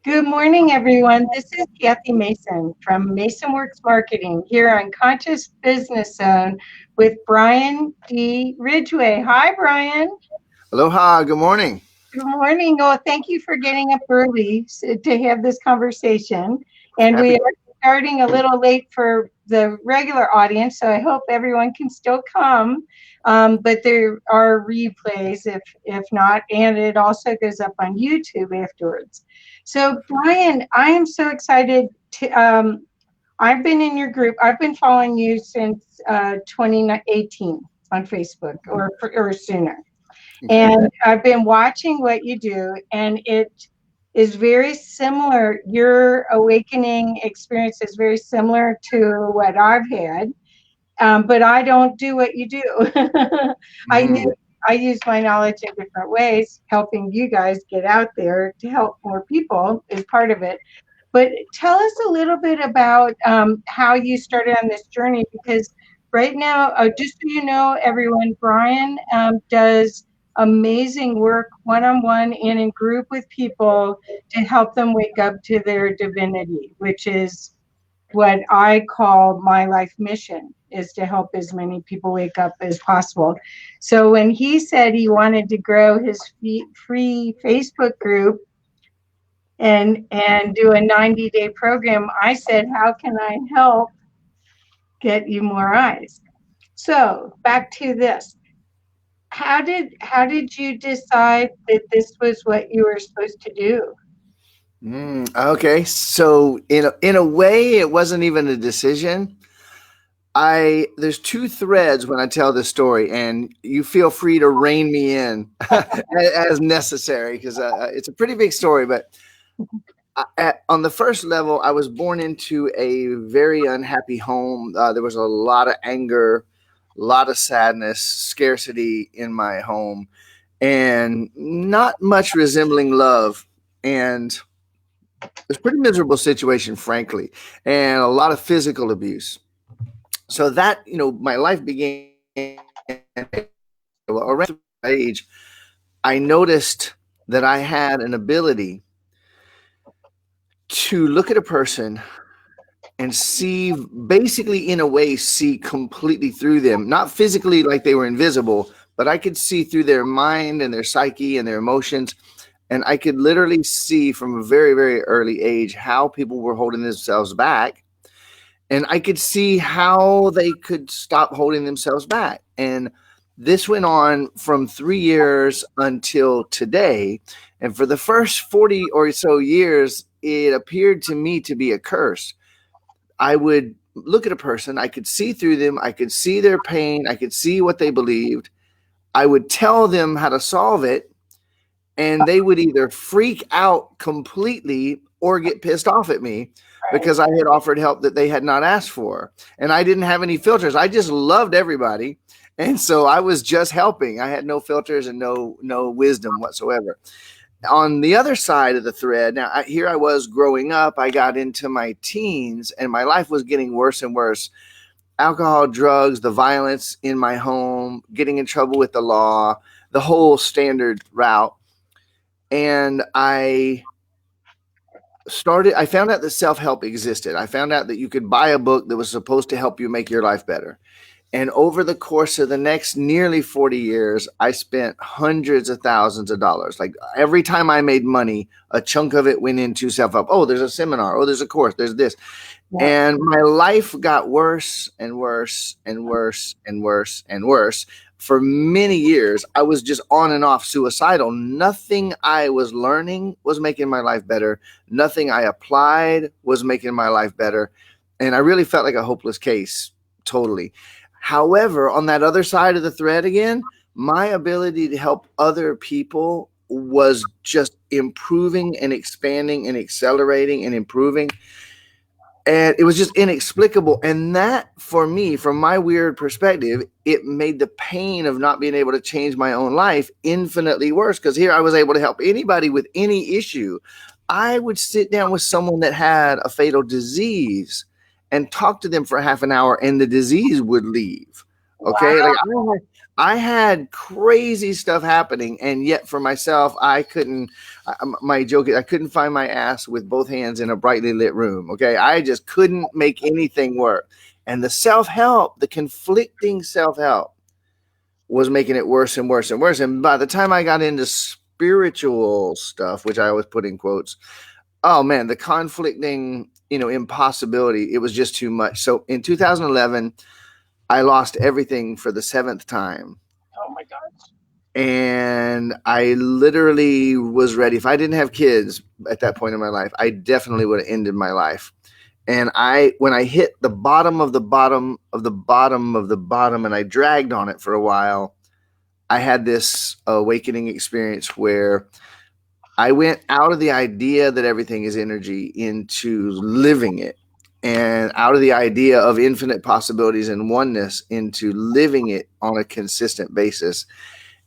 Good morning, everyone. This is Kathy Mason from Mason Works Marketing here on Conscious Business Zone with Brian D. Ridgway. Hi, Brian. Aloha, good morning. Good morning. Oh, thank you for getting up early to have this conversation. And we Happy. are starting a little late for the regular audience, so I hope everyone can still come. But there are replays if not, and it also goes up on YouTube afterwards. So, Brian, I am so excited to. I've been in your group. I've been following you since 2018 on Facebook or sooner. Okay. And I've been watching what you do, and it is very similar. Your awakening experience is very similar to what I've had, but I don't do what you do. I use, Mm. I use my knowledge in different ways. Helping you guys get out there to help more people is part of it. But tell us a little bit about how you started on this journey, because right now, just so you know, everyone, Brian does amazing work one-on-one and in group with people to help them wake up to their divinity, which is what I call my life mission, is to help as many people wake up as possible. So when he said he wanted to grow his free Facebook group and do a 90-day program, I said, how can I help get you more eyes? So back to this. How did you decide that this was what you were supposed to do? Okay, so in a way, it wasn't even a decision. I There's two threads when I tell this story, and you feel free to rein me in as necessary because it's a pretty big story. But on the first level, I was born into a very unhappy home. There was a lot of anger, a lot of sadness, scarcity in my home, and not much resembling love. And it's a pretty miserable situation, frankly, and a lot of physical abuse. So that, my life began around age. I noticed that I had an ability to look at a person and see, basically, in a way, see completely through them, not physically like they were invisible, but I could see through their mind and their psyche and their emotions. And I could literally see from a very, very early age how people were holding themselves back. And I could see how they could stop holding themselves back. And this went on from 3 years until today. And for the first 40 or so years, it appeared to me to be a curse. I would look at a person, I could see through them, I could see their pain, I could see what they believed. I would tell them how to solve it, and they would either freak out completely or get pissed off at me because I had offered help that they had not asked for. And I didn't have any filters. I just loved everybody. And so I was just helping. I had no filters and no wisdom whatsoever. On the other side of the thread, now here I was growing up. I got into my teens, and my life was getting worse and worse. Alcohol, drugs, the violence in my home, getting in trouble with the law, the whole standard route. And I found out that self-help existed. I found out that you could buy a book that was supposed to help you make your life better. And over the course of the next nearly 40 years, I spent hundreds of thousands of dollars. Like every time I made money, a chunk of it went into self-help. Oh, there's a seminar. Oh, there's a course. There's this. Yeah. And my life got worse and worse and worse and worse and worse. For many years, I was just on and off suicidal. Nothing I was learning was making my life better. Nothing I applied was making my life better. And I really felt like a hopeless case, totally. However, on that other side of the thread again, my ability to help other people was just improving and expanding and accelerating and improving. And it was just inexplicable. And that, for me, from my weird perspective, it made the pain of not being able to change my own life infinitely worse. Because here I was able to help anybody with any issue. I would sit down with someone that had a fatal disease and talk to them for half an hour, and the disease would leave. Okay. Wow. I had crazy stuff happening, and yet for myself, I couldn't. My joke is I couldn't find my ass with both hands in a brightly lit room. Okay, I just couldn't make anything work, and the self help, the conflicting self help, was making it worse and worse and worse. And by the time I got into spiritual stuff, which I always put in quotes, oh man, the conflicting, impossibility, it was just too much. So in 2011, I lost everything for the seventh time. Oh my God. And I literally was ready. If I didn't have kids at that point in my life, I definitely would have ended my life. And when I hit the bottom of the bottom of the bottom of the bottom and I dragged on it for a while, I had this awakening experience where I went out of the idea that everything is energy into living it, and out of the idea of infinite possibilities and oneness into living it on a consistent basis.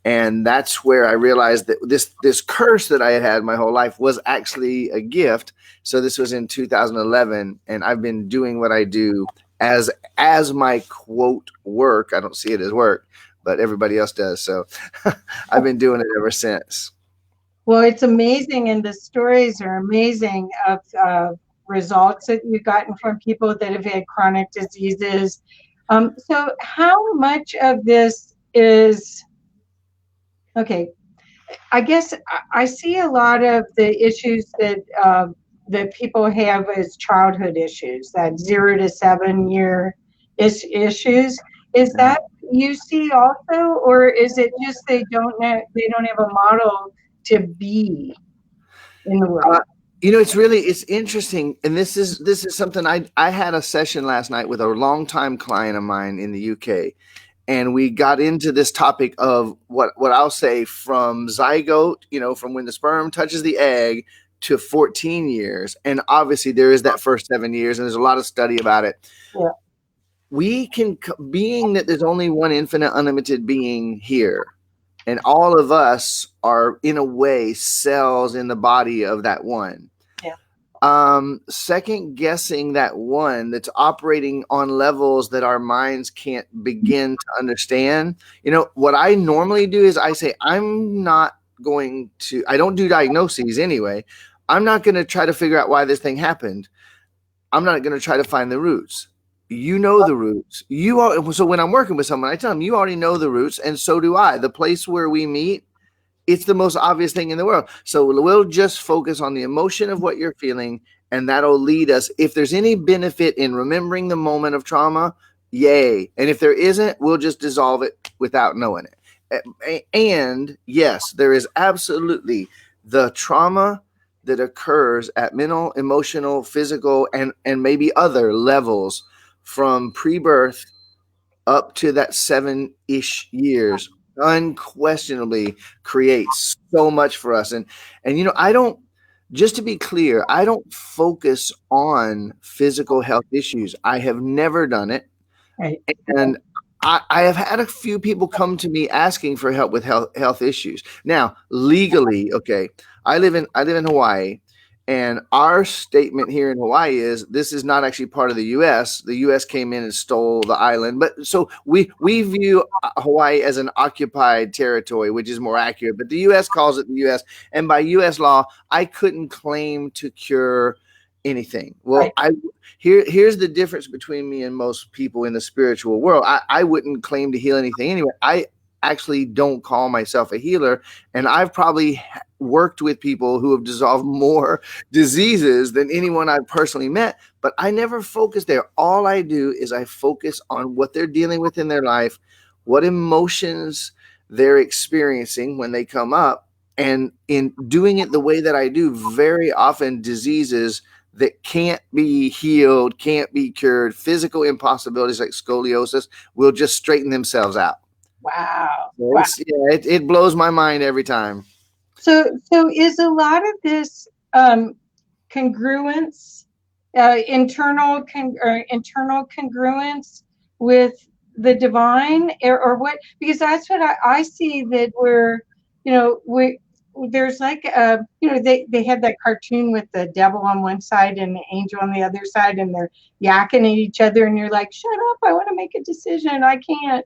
And that's where I realized that this curse that I had had my whole life was actually a gift. So this was in 2011, and I've been doing what I do as my quote work. I don't see it as work, but everybody else does. So I've been doing it ever since. Well, it's amazing, and the stories are amazing of results that you've gotten from people that have had chronic diseases. So, how much of this is okay? I guess I see a lot of the issues that people have as childhood issues, that 0 to 7 year issues. Is that you see also, or is it just they don't have a model to be in the Uh, world? it's interesting, and this is something I had a session last night with a longtime client of mine in the UK, and we got into this topic of what I'll say from zygote, from when the sperm touches the egg to 14 years, and obviously there is that first 7 years, and there's a lot of study about it. Yeah, We can, being that there's only one infinite, unlimited being here, and all of us are in a way cells in the body of that one. yeah, Second guessing that one that's operating on levels that our minds can't begin to understand. What I normally do is I say I don't do diagnoses anyway. I'm not going to try to figure out why this thing happened. I'm not going to try to find the roots. You know the roots. So when I'm working with someone, I tell them, you already know the roots, and so do I. The place where we meet, it's the most obvious thing in the world. So we'll just focus on the emotion of what you're feeling, and that'll lead us. If there's any benefit in remembering the moment of trauma, yay. And if there isn't, we'll just dissolve it without knowing it. And yes, there is absolutely the trauma that occurs at mental, emotional, physical, and maybe other levels from pre-birth up to that 7-ish years unquestionably creates so much for us. And I don't, just to be clear, I don't focus on physical health issues. I have never done it. right. And I have had a few people come to me asking for help with health issues. Now, legally, okay, I live in Hawaii, and our statement here in Hawaii is this is not actually part of the U.S. The U.S. came in and stole the island, but so we view Hawaii as an occupied territory, which is more accurate. But the U.S. calls it the U.S., and by U.S. law, I couldn't claim to cure anything. Well, Right. here's the difference between me and most people in the spiritual world. I wouldn't claim to heal anything anyway. I actually don't call myself a healer, and I've probably worked with people who have dissolved more diseases than anyone I've personally met, but I never focus there. All I do is I focus on what they're dealing with in their life, what emotions they're experiencing when they come up, and in doing it the way that I do, very often diseases that can't be healed, can't be cured, physical impossibilities like scoliosis will just straighten themselves out. Wow. So Wow. it blows my mind every time. So is a lot of this congruence, or internal congruence with the divine, or what? Because that's what I see that we there's like they had that cartoon with the devil on one side and the angel on the other side, and they're yakking at each other, and you're like, shut up, I want to make a decision, I can't.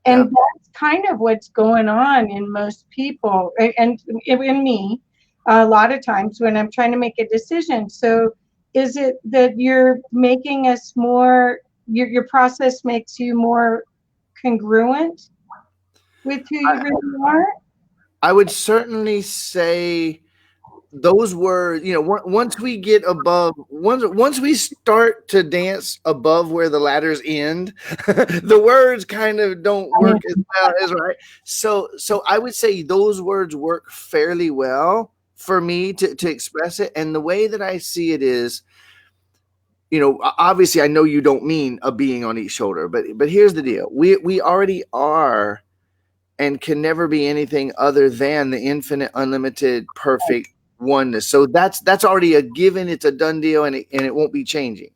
And Yeah. that's kind of what's going on in most people and in me a lot of times when I'm trying to make a decision. So is it that you're making us more, your process makes you more congruent with who you I, really are? I would certainly say those words, once we get above, once we start to dance above where the ladders end, the words kind of don't I mean, work as well as right. So I would say those words work fairly well for me to express it. And the way that I see it is, obviously I know you don't mean a being on each shoulder, but here's the deal. We already are and can never be anything other than the infinite, unlimited, perfect oneness. So that's already a given. It's a done deal, and it won't be changing.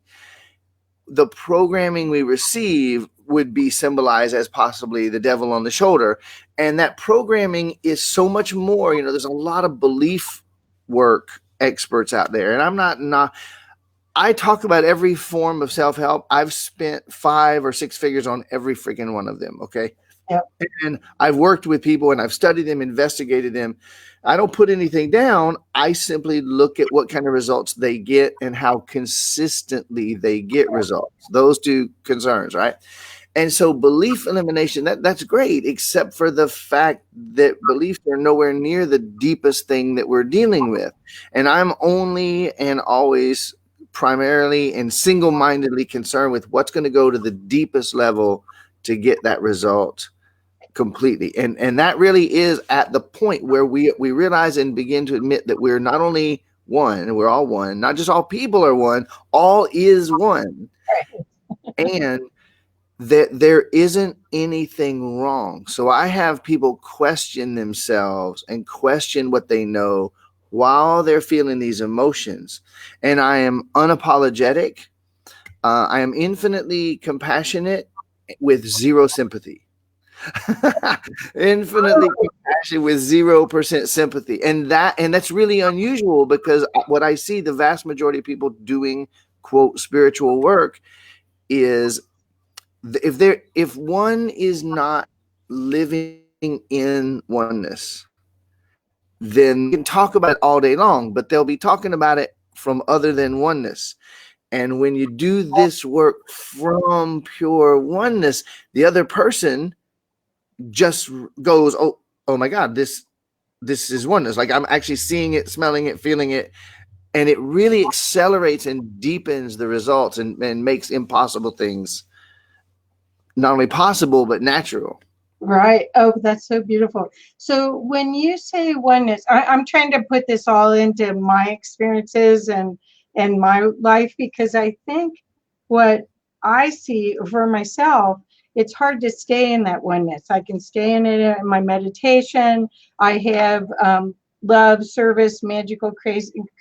The programming we receive would be symbolized as possibly the devil on the shoulder, and that programming is so much more. There's a lot of belief work experts out there, and I'm not. I talk about every form of self help. I've spent 5 or 6 figures on every freaking one of them. Okay. yeah, And I've worked with people and I've studied them, investigated them. I don't put anything down. I simply look at what kind of results they get and how consistently they get results. Those two concerns, right? And so belief elimination, that's great, except for the fact that beliefs are nowhere near the deepest thing that we're dealing with. And I'm only and always primarily and single-mindedly concerned with what's going to go to the deepest level to get that result completely. And that really is at the point where we realize and begin to admit that we're not only one, and we're all one, not just all people are one, all is one, and that there isn't anything wrong. So I have people question themselves and question what they know while they're feeling these emotions. And I am unapologetic. I am infinitely compassionate with zero sympathy. Infinitely compassion with 0% sympathy. And that's really unusual, because what I see the vast majority of people doing, quote, spiritual work is, if one is not living in oneness, then they can talk about it all day long, but they'll be talking about it from other than oneness. And when you do this work from pure oneness, the other person just goes, oh my God, this is oneness. Like, I'm actually seeing it, smelling it, feeling it, and it really accelerates and deepens the results, and makes impossible things not only possible but natural. right. Oh, that's so beautiful. So when you say oneness, I'm trying to put this all into my experiences and my life, because I think what I see for myself, it's hard to stay in that oneness. I can stay in it in my meditation. I have love, service, magical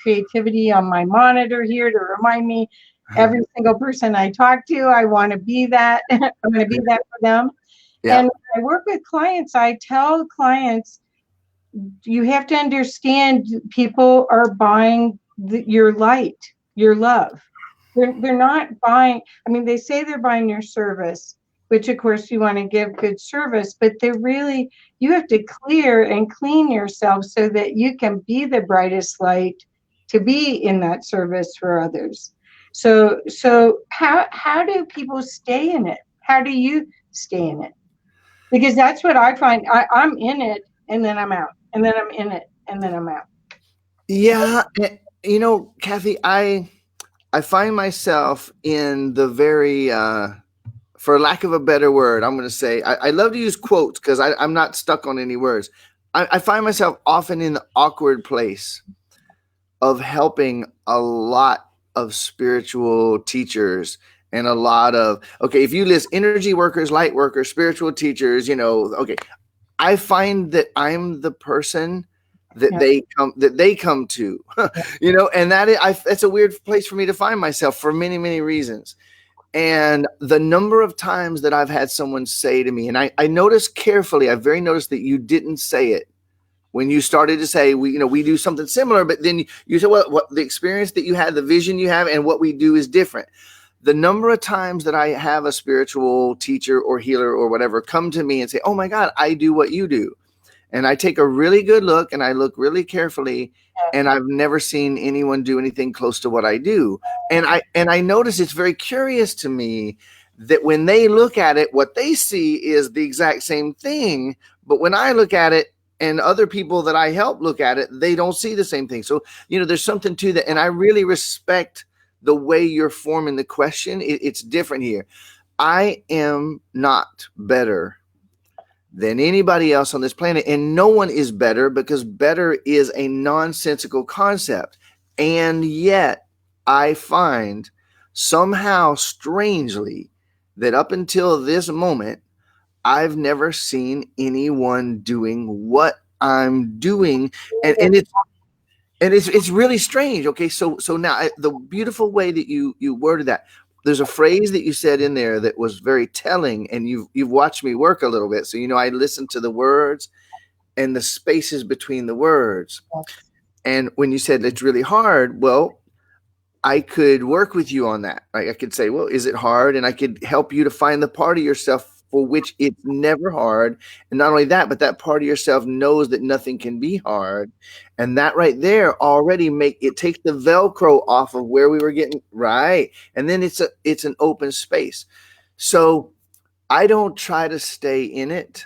creativity on my monitor here to remind me every single person I talk to, I want to be that. I'm going to be that for them. Yeah. And when I work with clients, I tell clients, you have to understand people are buying your light, your love. They're not buying, I mean, they say they're buying your service, which of course you want to give good service, but they're really, you have to clear and clean yourself so that you can be the brightest light to be in that service for others. So how do people stay in it? How do you stay in it? Because that's what I find. I'm in it and then I'm out, and then I'm in it and then I'm out. Yeah. Kathy, I find myself in the very, for lack of a better word, I'm going to say, I love to use quotes because I'm not stuck on any words. I find myself often in the awkward place of helping a lot of spiritual teachers, and a lot of, okay, if you list energy workers, light workers, spiritual teachers, okay, I find that I'm the person that Yeah, they come to, and that's a weird place for me to find myself for many, many reasons. And the number of times that I've had someone say to me, and I noticed carefully, I very noticed that you didn't say it when you started to say, we do something similar, but then you said, well, what the experience that you had, the vision you have, and what we do is different. the number of times that I have a spiritual teacher or healer or whatever come to me and say, "Oh my God, I do what you do." And I take a really good look and I look really carefully, and I've never seen anyone do anything close to what I do. And I notice it's very curious to me that when they look at it, what they see is the exact same thing. But when I look at it and other people that I help look at it, they don't see the same thing. So, there's something to that. And I really respect the way you're forming the question. It's different here. I am not better than anybody else on this planet. And no one is better, because better is a nonsensical concept. And yet I find somehow strangely that up until this moment, I've never seen anyone doing what I'm doing. And it's really strange. Okay. So now the beautiful way that you worded that, there's a phrase that you said in there that was very telling, and you've watched me work a little bit. So, I listen to the words and the spaces between the words. And when you said it's really hard, well, I could work with you on that. Like, I could say, well, is it hard? And I could help you to find the part of yourself for which it's never hard. And not only that, but that part of yourself knows that nothing can be hard. And that right there already takes the Velcro off of where we were getting right. And then it's an open space. So I don't try to stay in it.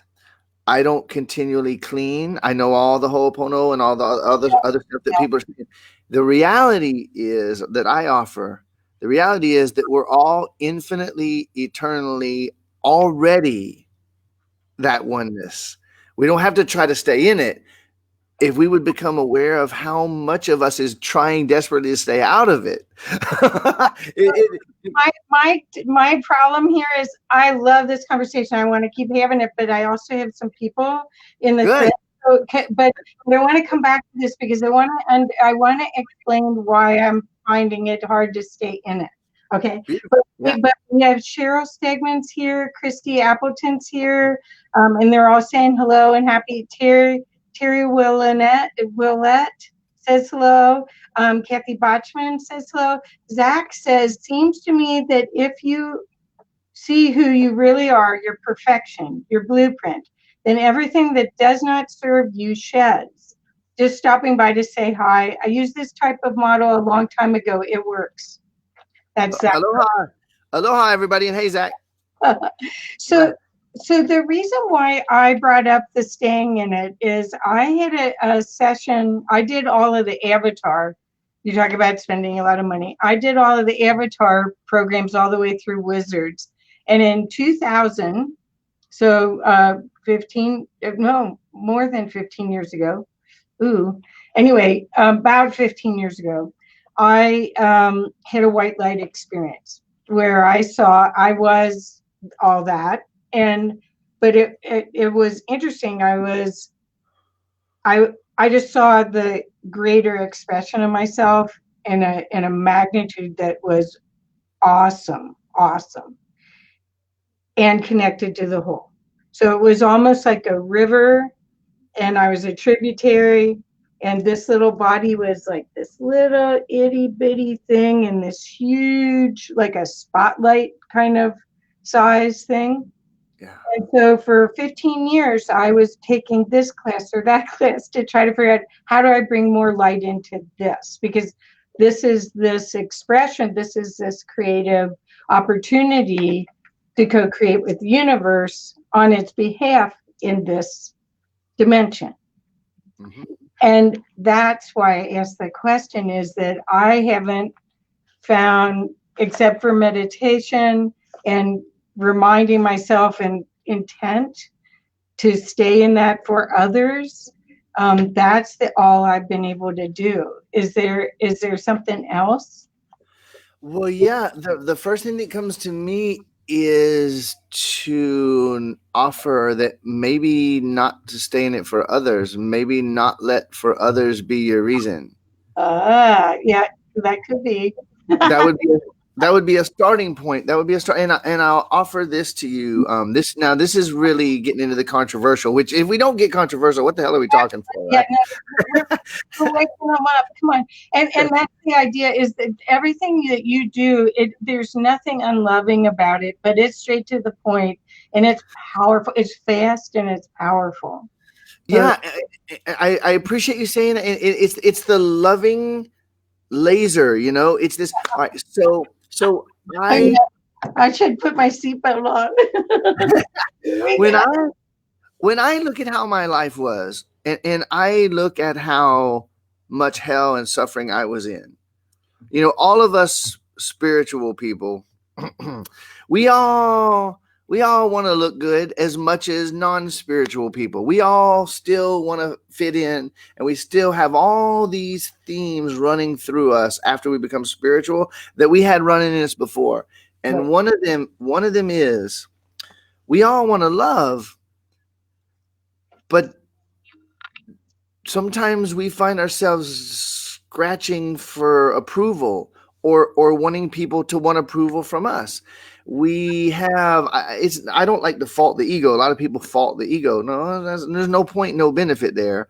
I don't continually clean. I know all the Ho'oponopono and all the other stuff that people are saying. The reality is that the reality is that we're all infinitely, eternally already that oneness. We don't have to try to stay in it. If we would become aware of how much of us is trying desperately to stay out of it. My problem here is I love this conversation. I want to keep having it, but I also have some people in the Good. but I want to come back to this because I want to explain why I'm finding it hard to stay in it. Okay. But we have Cheryl Stegman's here, Christy Appleton's here, and they're all saying hello and happy. Terry Willette says hello. Kathy Botchman says hello. Zach says, seems to me that if you see who you really are, your perfection, your blueprint, then everything that does not serve you sheds. Just stopping by to say hi. I used this type of model a long time ago. It works. That's Zach. Aloha, everybody, and hey, Zach. So the reason why I brought up the staying in it is I had a session. I did all of the avatar. You talk about spending a lot of money. I did all of the avatar programs all the way through Wizards. And in 2000, so 15, no, more than 15 years ago. Anyway, about 15 years ago, I had a white light experience where I saw I was all that. But it was interesting. I just saw the greater expression of myself in a magnitude that was awesome, and connected to the whole. So it was almost like a river, and I was a tributary, and this little body was like this little itty bitty thing in this huge, like a spotlight kind of size thing. Yeah. And so for 15 years, I was taking this class or that class to try to figure out how do I bring more light into this? Because this is this expression, this is this creative opportunity to co-create with the universe on its behalf in this dimension. Mm-hmm. And that's why I asked the question, is that I haven't found, except for meditation and reminding myself and intent to stay in that for others, that's all I've been able to do. Is there something else? Well, yeah, the first thing that comes to me is to offer that maybe not to stay in it for others, maybe not let for others be your reason. Yeah, that could be. that would be a starting point. That would be a start, and I'll offer this to you. This is really getting into the controversial. Which, if we don't get controversial, what the hell are we talking for, Yeah, right? no, we're waking them up. Come on, and that's the idea is that everything that you do, there's nothing unloving about it, but it's straight to the point, and it's powerful. It's fast and it's powerful. So Yeah, I appreciate you saying it. It's the loving laser. You know, it's this. All right, so I I know I should put my seatbelt on. when I look at how my life was, and I look at how much hell and suffering I was in, you know, all of us spiritual people, we all want to look good as much as non-spiritual people. We all still want to fit in, and we still have all these themes running through us after we become spiritual that we had running in us before. And one of them is we all want to love, but sometimes we find ourselves scratching for approval, or wanting people to want approval from us. We have it's I don't like to fault the ego. A lot of people fault the ego. No, there's no point, no benefit there.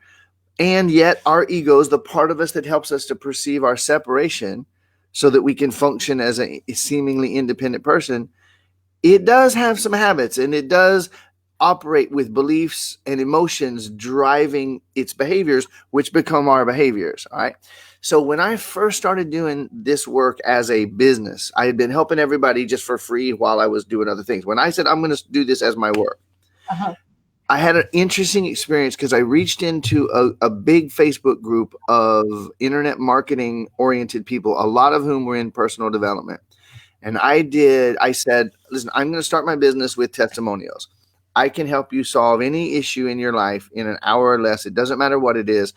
And yet our ego is the part of us that helps us to perceive our separation so that we can function as a seemingly independent person. It does have some habits, and it does operate with beliefs and emotions driving its behaviors, which become our behaviors. All right. So when I first started doing this work as a business, I had been helping everybody just for free while I was doing other things. When I said I'm going to do this as my work, uh-huh. I had an interesting experience because I reached into a big Facebook group of internet marketing oriented people, a lot of whom were in personal development. And I said, listen, I'm going to start my business with testimonials. I can help you solve any issue in your life in an hour or less. It doesn't matter what it is.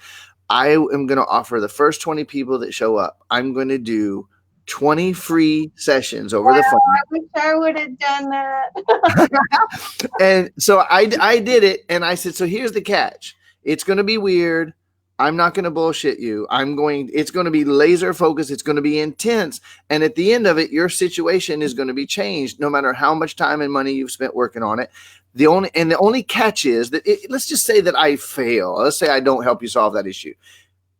I am going to offer the first 20 people that show up, I'm going to do 20 free sessions over Wow, the phone. I wish I would have done that. And so I did it, and I said, so here's the catch. It's going to be weird. I'm not going to bullshit you. It's going to be laser focused. It's going to be intense. And at the end of it, your situation is going to be changed no matter how much time and money you've spent working on it. The only catch is that let's just say that I fail. Let's say I don't help you solve that issue.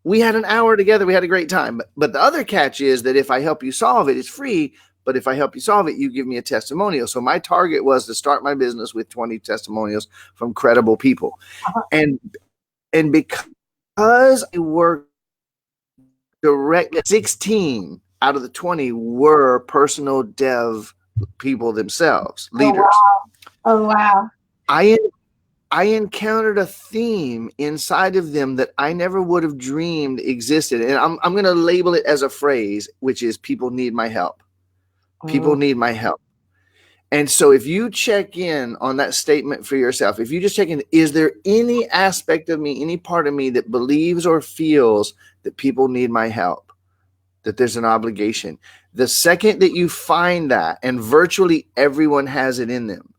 We had an hour together. We had a great time. But the other catch is that if I help you solve it, it's free. But if I help you solve it, you give me a testimonial. So my target was to start my business with 20 testimonials from credible people. And because I worked directly, 16 out of the 20 were personal dev people themselves, Oh leaders. wow. Oh wow. I I encountered a theme inside of them that I never would have dreamed existed. And I'm going to label it as a phrase, which is people need my help. People need my help. And so if you check in on that statement for yourself, if you just check in, is there any aspect of me, any part of me that believes or feels that people need my help, that there's an obligation? The second that you find that, and virtually everyone has it in them.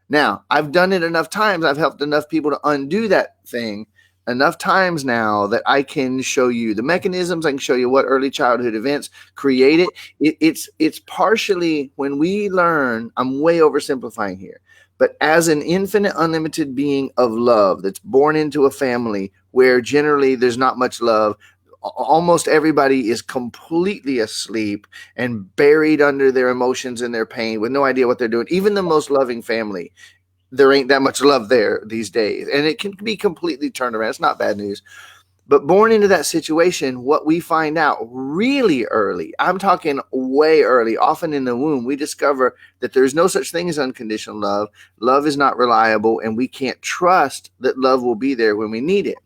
Now, I've done it enough times. I've helped enough people to undo that thing enough times now that I can show you the mechanisms. I can show you what early childhood events create it. It's partially when we learn, I'm way oversimplifying here, but as an infinite, unlimited being of love that's born into a family where generally there's not much love, almost everybody is completely asleep and buried under their emotions and their pain with no idea what they're doing. Even the most loving family, there ain't that much love there these days. And it can be completely turned around. It's not bad news. But born into that situation, what we find out really early, I'm talking way early, often in the womb, we discover that there's no such thing as unconditional love. Love is not reliable, and we can't trust that love will be there when we need it.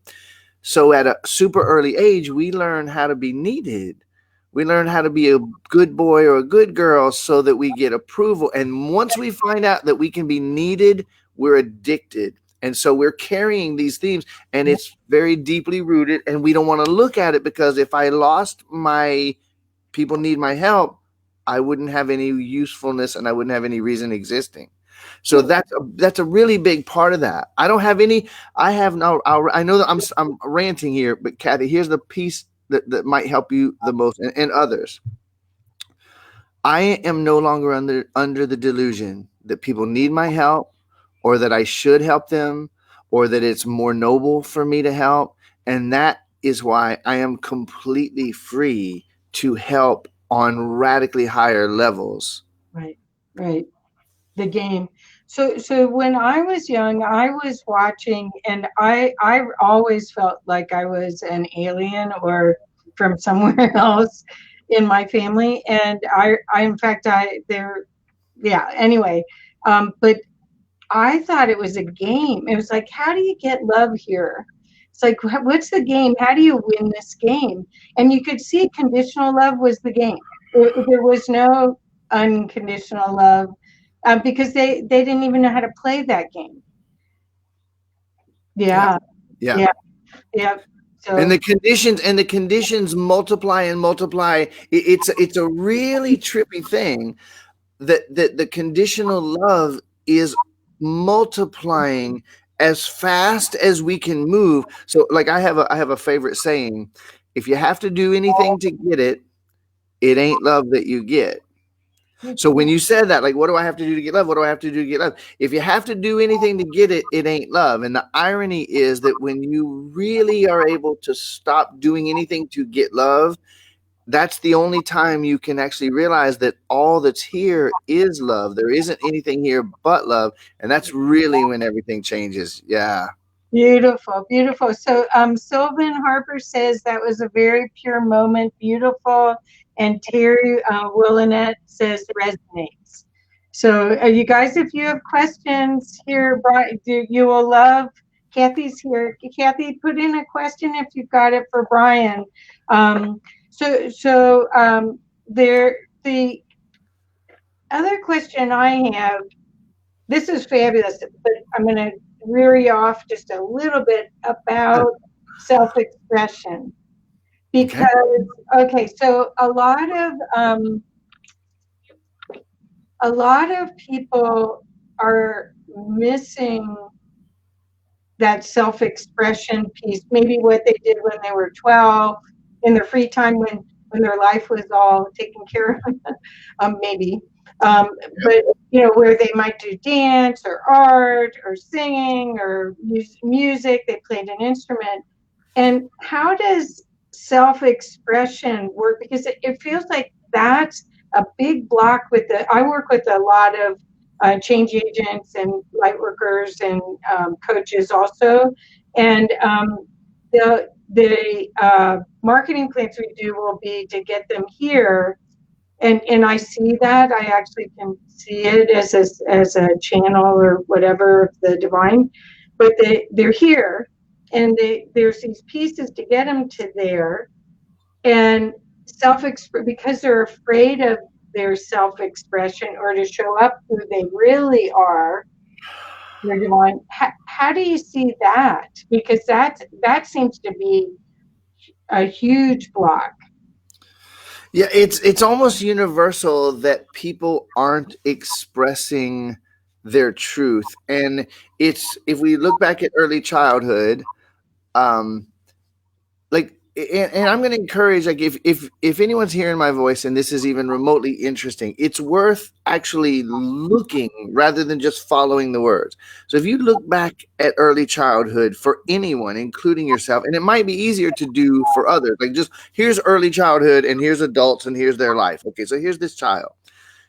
So at a super early age, we learn how to be needed. We learn how to be a good boy or a good girl so that we get approval. And once we find out that we can be needed, we're addicted. And so we're carrying these themes, and it's very deeply rooted. And we don't want to look at it, because if I lost my people need my help, I wouldn't have any usefulness and I wouldn't have any reason existing. So that's a really big part of that. I don't have any. I have no. I know that I'm ranting here, but Kathy, here's the piece that might help you the most, and others. I am no longer under the delusion that people need my help, or that I should help them, or that it's more noble for me to help. And that is why I am completely free to help on radically higher levels. Right, right. The game. So when I was young, I was watching, and I always felt like I was an alien or from somewhere else in my family. And I in fact, I there, yeah. Anyway, but I thought it was a game. It was like, how do you get love here? It's like, what's the game? How do you win this game? And you could see conditional love was the game. There was no unconditional love, because they didn't even know how to play that game. Yeah. Yeah, Yeah. yeah, yeah. And So the conditions multiply and multiply. It's a really trippy thing that the conditional love is multiplying as fast as we can move. So like I have a favorite saying: if you have to do anything to get it, it ain't love that you get. So when you said that, like, what do I have to do to get love? What do I have to do to get love? If you have to do anything to get it, it ain't love. And the irony is that when you really are able to stop doing anything to get love, that's the only time you can actually realize that all that's here is love. There isn't anything here but love. And that's really when everything changes. Yeah. beautiful, beautiful. So, Sylvan Harper says that was a very pure moment, beautiful. And Terry Willinette says resonates. So, you guys, if you have questions here, you will love. Kathy's here. Kathy, put in a question if you've got it for Brian. Um, there, the other question I have, this is fabulous, but I'm going to rear you off just a little bit about self-expression, Okay. because okay, so a lot of people are missing that self-expression piece, maybe what they did when they were 12 in their free time, when their life was all taken care of, maybe. Um, Yep. but where they might do dance or art or singing or music, they played an instrument. And how does self-expression work? Because it feels like that's a big block with I work with a lot of change agents and light workers and coaches also. And the marketing plans we do will be to get them here, and I see that. I actually can see it as a channel or whatever of the divine, but they're here, and there's these pieces to get them to there, and because they're afraid of their self-expression or to show up who they really are. Their divine. How do you see that? Because that seems to be a huge block. Yeah, it's almost universal that people aren't expressing their truth. And it's if we look back at early childhood, um, like and I'm going to encourage, like, if anyone's hearing my voice and this is even remotely interesting, it's worth actually looking rather than just following the words. So if you look back at early childhood for anyone, including yourself, and it might be easier to do for others, like, just here's early childhood and here's adults and here's their life. Okay, so here's this child.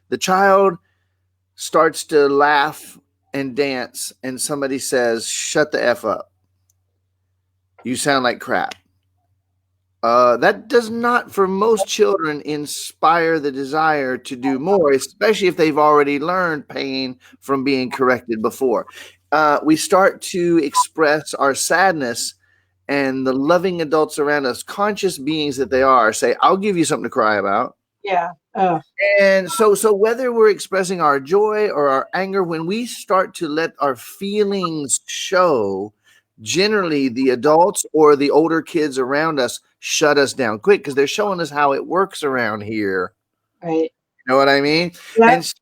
The child starts to laugh and dance and somebody says, shut the F up, you sound like crap. That does not, for most children, inspire the desire to do more, especially if they've already learned pain from being corrected before. We start to express our sadness, and the loving adults around us, conscious beings that they are, say, I'll give you something to cry about. Yeah. Oh, And so whether we're expressing our joy or our anger, when we start to let our feelings show, generally the adults or the older kids around us shut us down quick because they're showing us how it works around here. right. You know what I mean? Yeah. And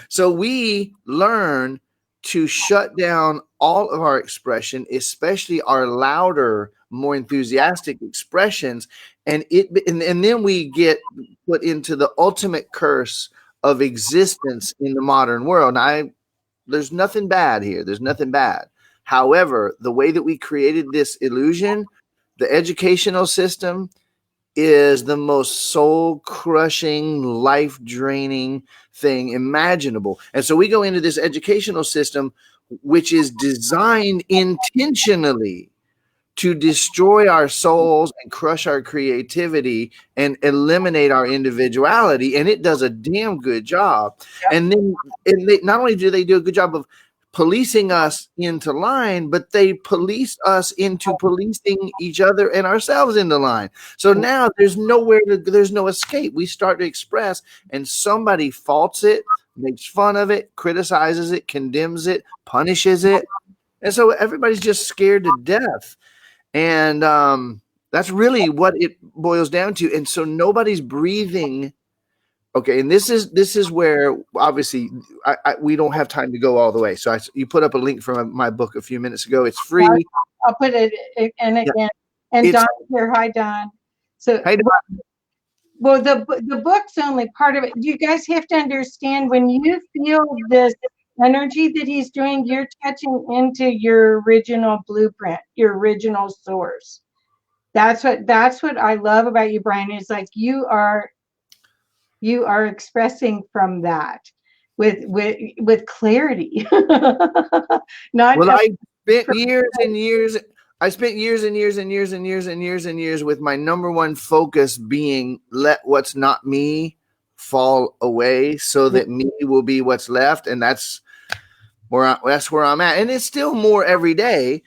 so we learn to shut down all of our expression, especially our louder, more enthusiastic expressions, and then we get put into the ultimate curse of existence in the modern world. Now, there's nothing bad here. There's nothing bad. However, the way that we created this illusion, the educational system, is the most soul crushing, life draining thing imaginable. And so we go into this educational system, which is designed intentionally to destroy our souls and crush our creativity and eliminate our individuality. And it does a damn good job. And then not only do they do a good job of policing us into line, but they police us into policing each other and ourselves into line. So now there's no escape. We start to express, and somebody faults it, makes fun of it, criticizes it, condemns it, punishes it. And so everybody's just scared to death. And that's really what it boils down to. And so nobody's breathing. Okay, and this is where obviously we don't have time to go all the way. So you put up a link from my book a few minutes ago. It's free. I'll put it in again. Yeah. And Don here, hi Don. So hey, Don. Well, the book's only part of it. You guys have to understand, when you feel this energy that he's doing, you're touching into your original blueprint, your original source. That's what I love about you, Brian, is like you are expressing from that with clarity. Not well, I spent years and years. I spent years and years and years and years and years and years with my number one focus being let what's not me fall away so that me will be what's left. And that's where I'm at. And it's still more every day.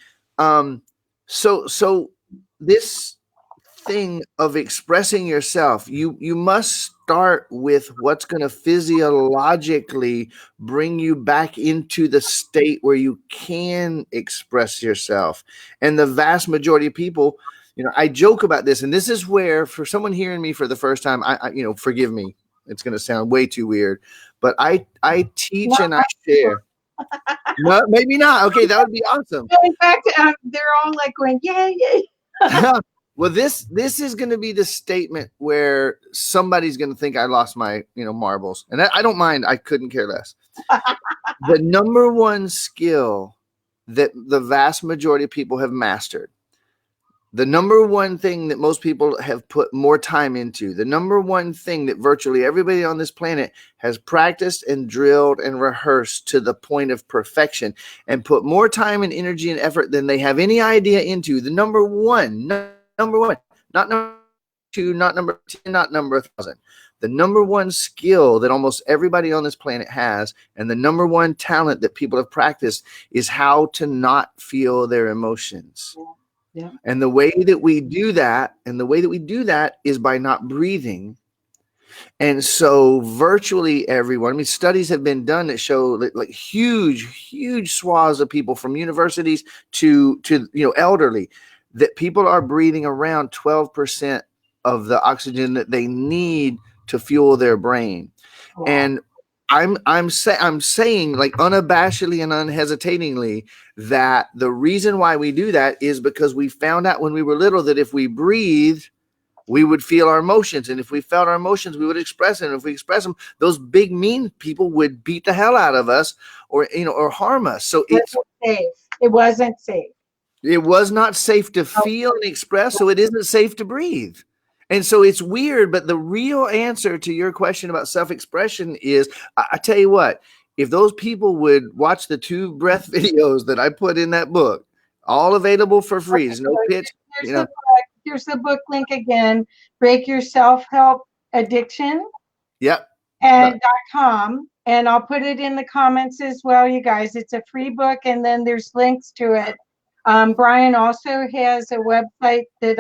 So this thing of expressing yourself, you must start with what's going to physiologically bring you back into the state where you can express yourself. And the vast majority of people, I joke about this, and this is where, for someone hearing me for the first time, I forgive me, it's going to sound way too weird, but I teach and I share. No, maybe not. Okay, that would be awesome. In fact, they're all like going, yay, yay. Well, this is going to be the statement where somebody's going to think I lost my, marbles. And I don't mind. I couldn't care less. The number one skill that the vast majority of people have mastered, the number one thing that most people have put more time into, the number one thing that virtually everybody on this planet has practiced and drilled and rehearsed to the point of perfection and put more time and energy and effort than they have any idea into, the number one, not number two, not number 10, not number 1,000. The number one skill that almost everybody on this planet has, and the number one talent that people have practiced, is how to not feel their emotions. Yeah. And the way that we do that, is by not breathing. And so virtually everyone, studies have been done that show that, like, huge swaths of people, from universities to elderly, that people are breathing around 12% of the oxygen that they need to fuel their brain. Wow. And I'm saying, like, unabashedly and unhesitatingly, that the reason why we do that is because we found out when we were little that if we breathed, we would feel our emotions. And if we felt our emotions, we would express them. And if we express them, those big mean people would beat the hell out of us or harm us. So it wasn't safe. It was not safe to feel and express, so it isn't safe to breathe. And so it's weird, but the real answer to your question about self-expression is, I tell you what, if those people would watch the 2 breath videos that I put in that book, all available for free, there's no pitch. Here's the book link again, Break Your Self-Help Addiction. Yep. And .com. And I'll put it in the comments as well, you guys. It's a free book, and then there's links to it. Brian also has a website that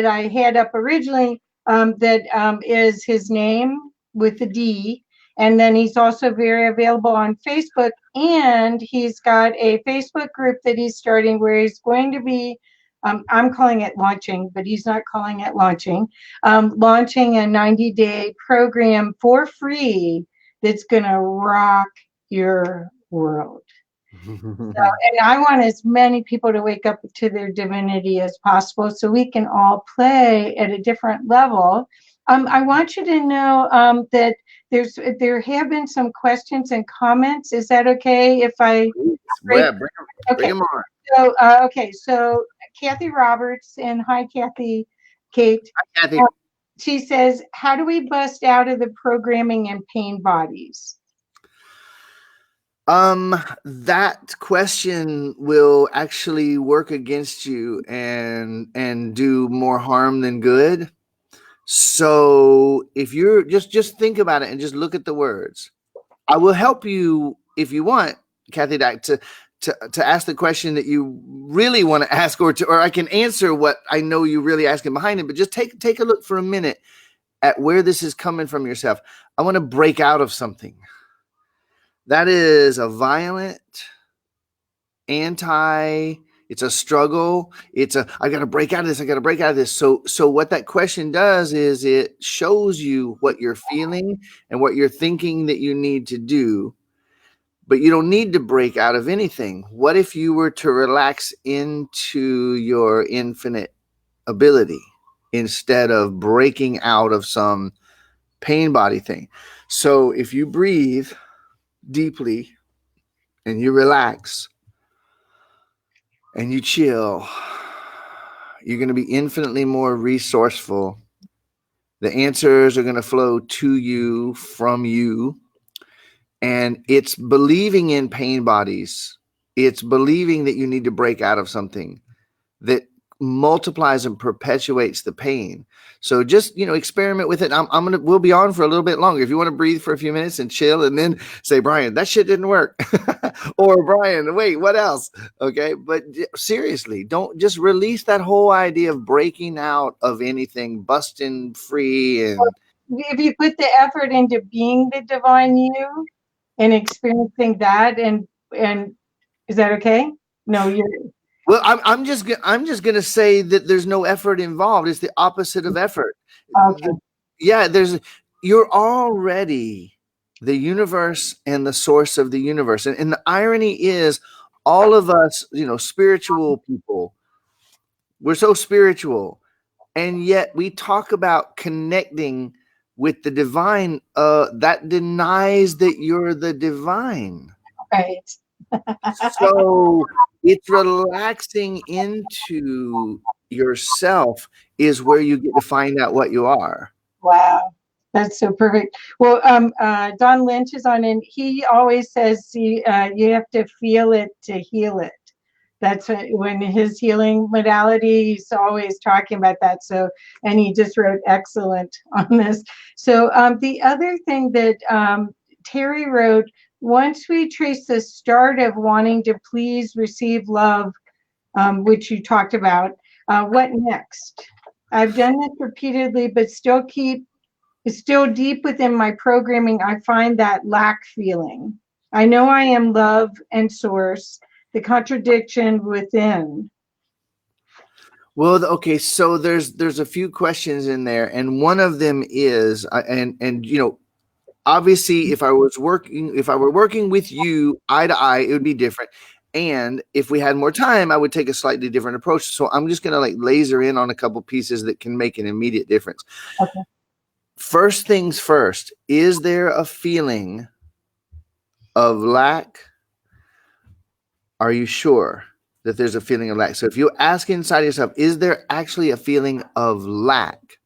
I had up originally, that is his name with the D, and then he's also very available on Facebook, and he's got a Facebook group that he's starting where he's going to be, I'm calling it launching, but he's not calling it launching, launching a 90-day program for free that's going to rock your world. So, and I want as many people to wake up to their divinity as possible so we can all play at a different level. I want you to know that there have been some questions and comments. Is that okay if I break? Well, bring Okay. 'em on. So Kathy Roberts, and hi Kathy, Kate. Kathy. Uh, she says, "How do we bust out of the programming and pain bodies?" That question will actually work against you and do more harm than good. So if you're just think about it and just look at the words. I will help you if you want, Kathy, to ask the question that you really want to ask, or I can answer what I know you really asking behind it. But just take a look for a minute at where this is coming from yourself. I want to break out of something. That is a violent, anti, it's a struggle. I got to break out of this. I got to break out of this. So what that question does is it shows you what you're feeling and what you're thinking that you need to do, but you don't need to break out of anything. What if you were to relax into your infinite ability instead of breaking out of some pain body thing? So if you breathe deeply and you relax and you chill, you're going to be infinitely more resourceful. The answers are going to flow to you from you. And it's believing in pain bodies. It's believing that you need to break out of something that multiplies and perpetuates the pain. So just, experiment with it. We'll be on for a little bit longer. If you want to breathe for a few minutes and chill and then say, Brian, that shit didn't work. Or Brian, wait, what else? Okay. But seriously, don't just release that whole idea of breaking out of anything, busting free. And If you put the effort into being the divine you and experiencing that, and is that okay? No, you're well, I'm just gonna say that there's no effort involved. It's the opposite of effort. okay. Yeah, you're already the universe and the source of the universe. And the irony is all of us, spiritual people, we're so spiritual, and yet we talk about connecting with the divine. That denies that you're the divine. Right. So it's relaxing into yourself is where you get to find out what you are. Wow. That's so perfect. Well, Don Lynch is on, and he always says, "See, you have to feel it to heal it." That's when his healing modality, he's always talking about that. So, and he just wrote excellent on this. So, the other thing that Terry wrote, once we trace the start of wanting to please, receive love, which you talked about, what next? I've done this repeatedly, but it's still deep within my programming. I find that lack feeling. I know I am love and source, the contradiction within. Well, okay, so there's a few questions in there, and one of them is, and obviously, if I were working with you eye to eye, it would be different. And if we had more time, I would take a slightly different approach. So I'm just gonna like laser in on a couple pieces that can make an immediate difference. Okay. First things first, is there a feeling of lack? Are you sure that there's a feeling of lack? So if you ask inside yourself, is there actually a feeling of lack?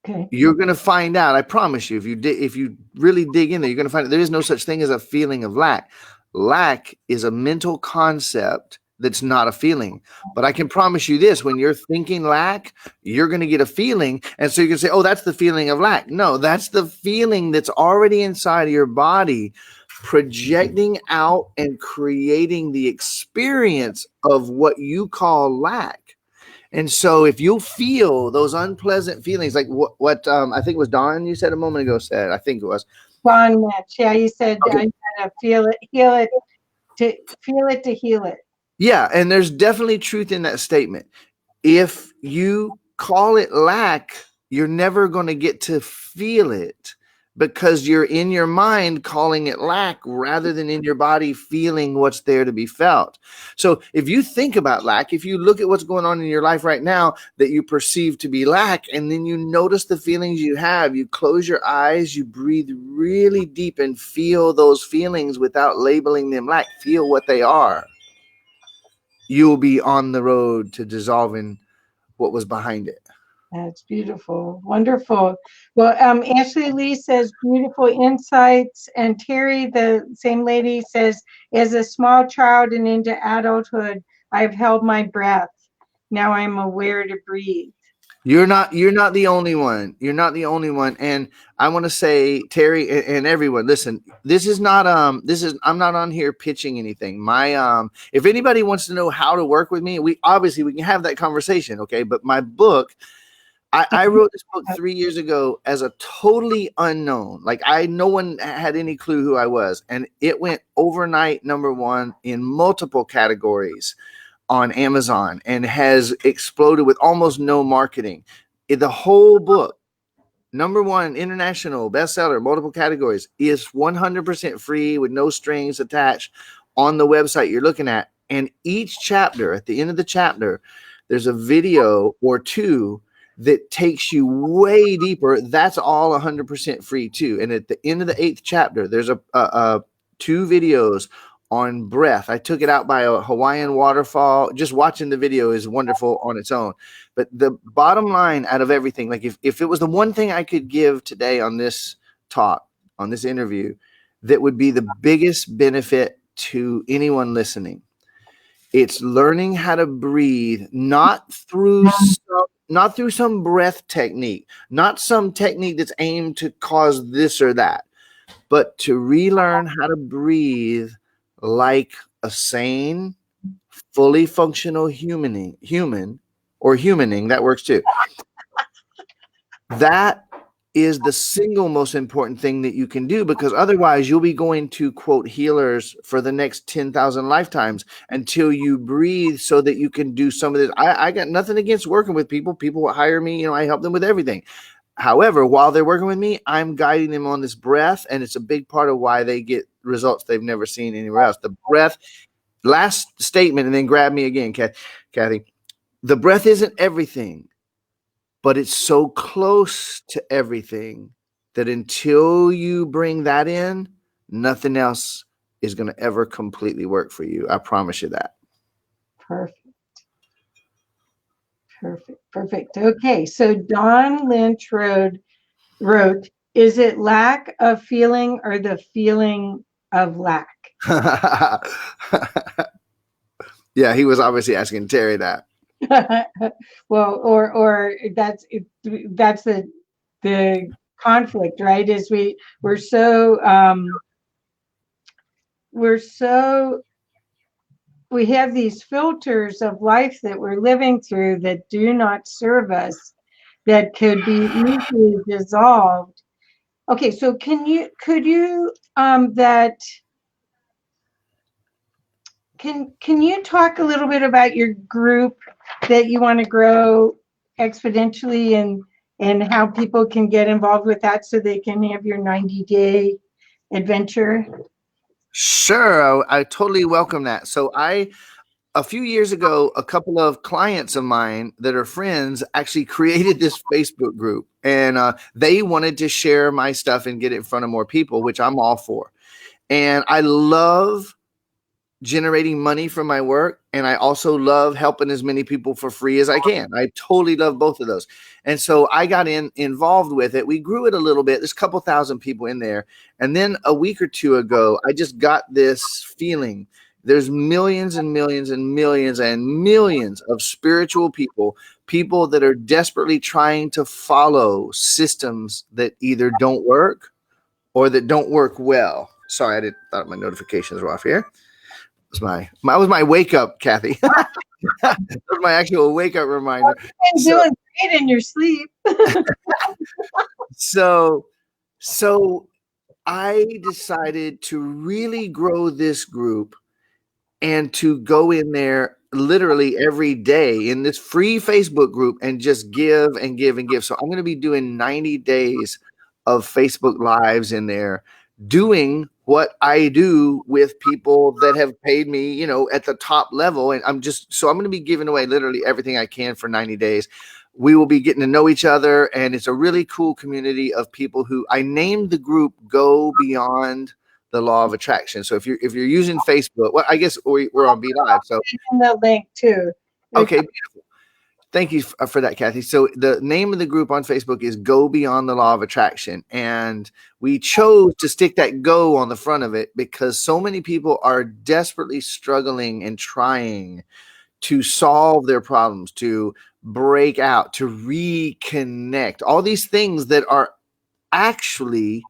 Okay. You're going to find out. I promise you. If you really dig in there, you're going to find out there is no such thing as a feeling of lack. Lack is a mental concept that's not a feeling. But I can promise you this: when you're thinking lack, you're going to get a feeling, and so you can say, "Oh, that's the feeling of lack." No, that's the feeling that's already inside of your body, projecting out and creating the experience of what you call lack. And so if you feel those unpleasant feelings, like what I think it was Don you said a moment ago said, I think it was. Ron Mitch. Yeah, you said Okay. I gotta feel it, heal it, to feel it to heal it. Yeah, and there's definitely truth in that statement. If you call it lack, you're never going to get to feel it because you're in your mind calling it lack rather than in your body feeling what's there to be felt. So if you think about lack, if you look at what's going on in your life right now that you perceive to be lack, and then you notice the feelings you have, you close your eyes, you breathe really deep and feel those feelings without labeling them lack, feel what they are, you'll be on the road to dissolving what was behind it. That's beautiful. Wonderful. Well, Ashley Lee says beautiful insights. And Terry, the same lady, says, as a small child and into adulthood, I've held my breath. Now I'm aware to breathe. You're not the only one. You're not the only one. And I want to say, Terry and everyone, listen, I'm not on here pitching anything. If anybody wants to know how to work with me, we can have that conversation. Okay. But my book, I wrote this book 3 years ago as a totally unknown. Like no one had any clue who I was. And it went overnight #1 in multiple categories on Amazon and has exploded with almost no marketing. The whole book, #1 international bestseller, multiple categories, is 100% free with no strings attached on the website you're looking at. And each chapter, at the end of the chapter, there's a video or two that takes you way deeper. That's all 100% free too. And at the end of the 8th chapter, there's a 2 videos on breath. I took it out by a Hawaiian waterfall. Just watching the video is wonderful on its own. But the bottom line out of everything, like if it was the one thing I could give today on this talk, on this interview, that would be the biggest benefit to anyone listening, it's learning how to breathe, not through some breath technique, not some technique that's aimed to cause this or that, but to relearn how to breathe like a sane, fully functional human, or humaning, that works too. That is the single most important thing that you can do, because otherwise you'll be going to quote healers for the next 10,000 lifetimes until you breathe so that you can do some of this. I got nothing against working with people. People hire me, I help them with everything. However, while they're working with me, I'm guiding them on this breath, and it's a big part of why they get results they've never seen anywhere else. The breath, last statement, and then grab me again, Kathy. The breath isn't everything, but it's so close to everything that until you bring that in, nothing else is going to ever completely work for you. I promise you that. Perfect. Perfect. Okay, so Don Lynch wrote, is it lack of feeling or the feeling of lack? Yeah, he was obviously asking Terry that. Well, or that's the conflict, right? Is we're so we have these filters of life that we're living through that do not serve us, that could be easily dissolved. Okay, so could you can you talk a little bit about your group that you want to grow exponentially, and how people can get involved with that so they can have your 90-day adventure? Sure, I totally welcome that. So a few years ago, a couple of clients of mine that are friends actually created this Facebook group, and they wanted to share my stuff and get it in front of more people, which I'm all for. And I love generating money from my work, and I also love helping as many people for free as I can. I totally love both of those. And so I got involved with it. We grew it a little bit. There's a couple thousand people in there. And then a week or two ago, I just got this feeling. There's millions and millions and millions and millions of spiritual people that are desperately trying to follow systems that either don't work or that don't work well. Sorry, I thought my notifications were off here. That was my wake up, Kathy. That was my actual wake up reminder. You're doing great in your sleep. So I decided to really grow this group and to go in there literally every day in this free Facebook group and just give and give and give. So I'm going to be doing 90 days of Facebook lives in there doing what I do with people that have paid me, at the top level. And I'm going to be giving away literally everything I can for 90 days. We will be getting to know each other. And it's a really cool community of people who I named the group Go Beyond the Law of Attraction. So if you're using Facebook, well, I guess we're on Be Live. So in the link too. okay, thank you for that, Kathy. So the name of the group on Facebook is Go Beyond the Law of Attraction. And we chose to stick that go on the front of it because so many people are desperately struggling and trying to solve their problems, to break out, to reconnect, all these things that are actually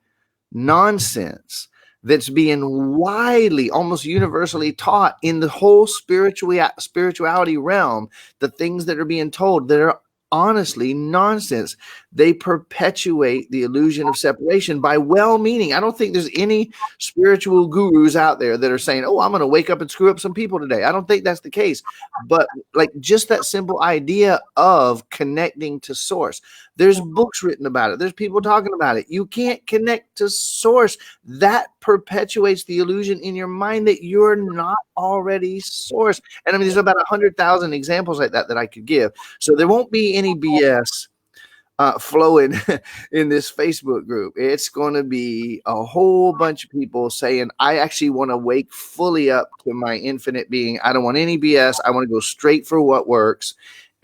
nonsense that's being widely, almost universally taught in the whole spirituality realm. The things that are being told that are honestly nonsense. They perpetuate the illusion of separation by well-meaning. I don't think there's any spiritual gurus out there that are saying, oh, I'm going to wake up and screw up some people today. I don't think that's the case. But like just that simple idea of connecting to source. There's books written about it. There's people talking about it. You can't connect to source. That perpetuates the illusion in your mind that you're not already source. And I mean, there's about 100,000 examples like that I could give. So there won't be any BS flowing in this Facebook group. It's going to be a whole bunch of people saying, I actually want to wake fully up to my infinite being. I don't want any BS. I want to go straight for what works.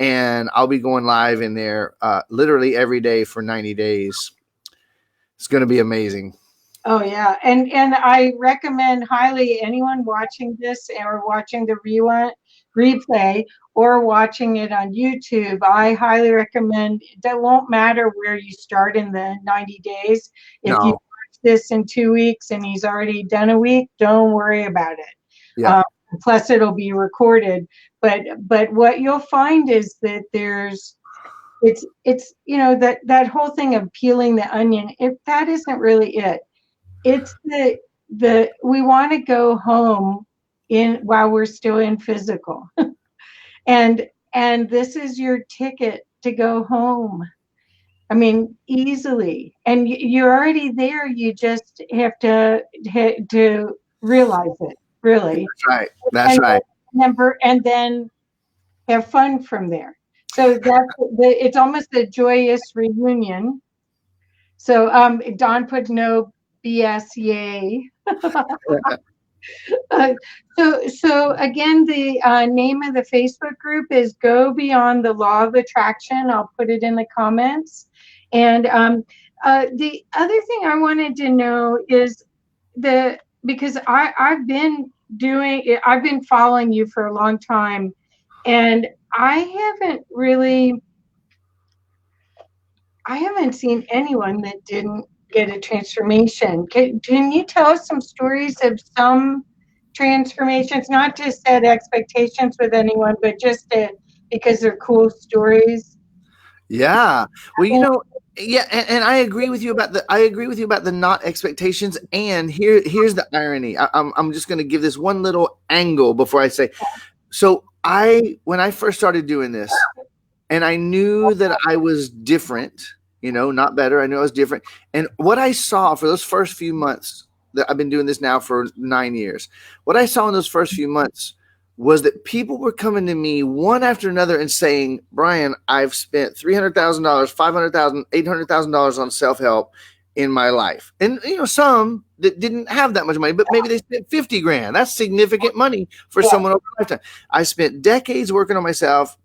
And I'll be going live in there literally every day for 90 days. It's going to be amazing. Oh yeah, and I recommend highly anyone watching this or watching the replay or watching it on YouTube. I highly recommend. That won't matter where you start in the 90 days. If you watch this in 2 weeks and he's already done a week, don't worry about it. Yeah. Plus, it'll be recorded. But what you'll find is that it's that whole thing of peeling the onion. If that isn't really it. It's the we want to go home while we're still in physical. and this is your ticket to go home. I mean, easily. And you're already there. You just have to realize it, really. That's right. And then have fun from there. So it's almost a joyous reunion. So Don put no BS, yay. So again, the name of the Facebook group is Go Beyond the Law of Attraction. I'll put it in the comments. And the other thing I wanted to know is because I've been following you for a long time, and I haven't seen anyone that didn't get a transformation. Can you tell us some stories of some transformations, not to set expectations with anyone, but just because they're cool stories? Yeah. Well, yeah, and I agree with you about the not expectations. And here's the irony. I'm just going to give this one little angle before I say. So when I first started doing this, and I knew that I was different, not better. I knew I was different. And what I saw for those first few months that I've been doing this now for 9 years, what I saw in those first few months was that people were coming to me one after another and saying, Brian, I've spent $300,000, $500,000, $800,000 on self-help in my life. And, some that didn't have that much money, but maybe they spent 50 grand. That's significant money for someone over a lifetime. I spent decades working on myself,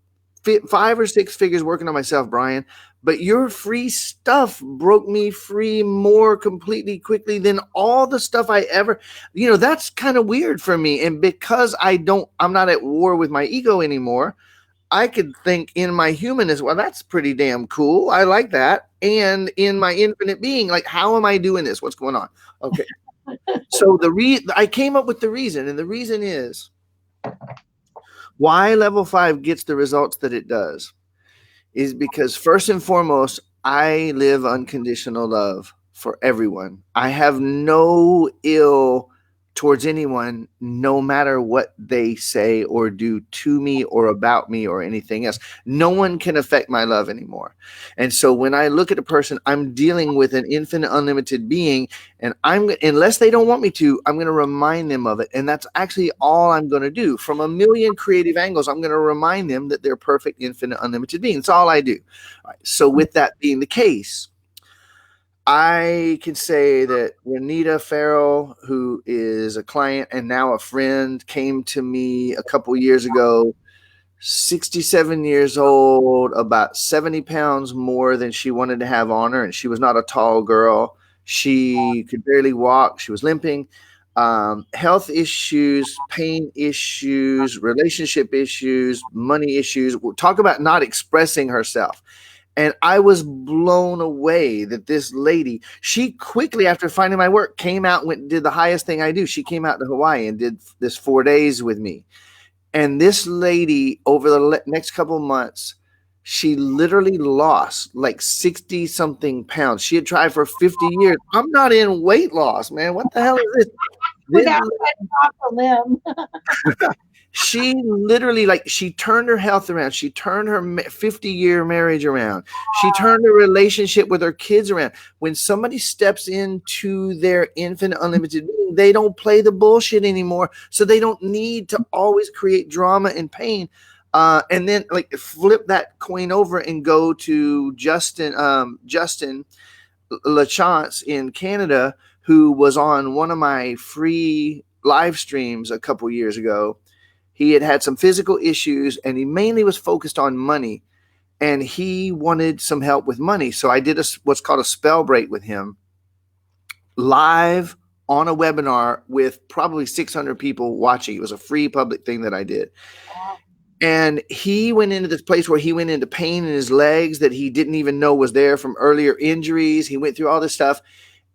5 or 6 figures working on myself, Brian, but your free stuff broke me free more completely quickly than all the stuff I ever, that's kind of weird for me. And because I'm not at war with my ego anymore, I could think in my humanness, well, that's pretty damn cool. I like that. And in my infinite being, like, how am I doing this? What's going on? Okay. So I came up with the reason, and the reason is why level 5 gets the results that it does is because first and foremost, I live unconditional love for everyone. I have no ill towards anyone, no matter what they say or do to me or about me or anything else. No one can affect my love anymore. And so when I look at a person, I'm dealing with an infinite, unlimited being, and unless they don't want me to, I'm going to remind them of it. And that's actually all I'm going to do. From a million creative angles, I'm going to remind them that they're perfect, infinite, unlimited beings. That's all I do. All right, so with that being the case, I can say that Renita Farrell, who is a client and now a friend, came to me a couple years ago, 67 years old, about 70 pounds more than she wanted to have on her. And she was not a tall girl. She could barely walk. She was limping. Health issues, pain issues, relationship issues, money issues. We'll talk about not expressing herself. And I was blown away that this lady, she quickly, after finding my work, came out and went and did the highest thing I do. She came out to Hawaii and did this 4 days with me. And this lady, over the next couple of months, she literally lost like 60 something pounds. She had tried for 50 years. I'm not in weight loss, man. What the hell is this? Without cutting off a limb. She literally, like, she turned her health around. She turned her 50-year marriage around. She turned her relationship with her kids around. When somebody steps into their infinite, unlimited being, they don't play the bullshit anymore. So they don't need to always create drama and pain. And then, like, flip that coin over and go to Justin LaChance in Canada, who was on one of my free live streams a couple years ago. He had some physical issues, and he mainly was focused on money, and he wanted some help with money. So I did what's called a spell break with him, live on a webinar with probably 600 people watching. It was a free public thing that I did. And he went into this place where he went into pain in his legs that he didn't even know was there from earlier injuries. He went through all this stuff.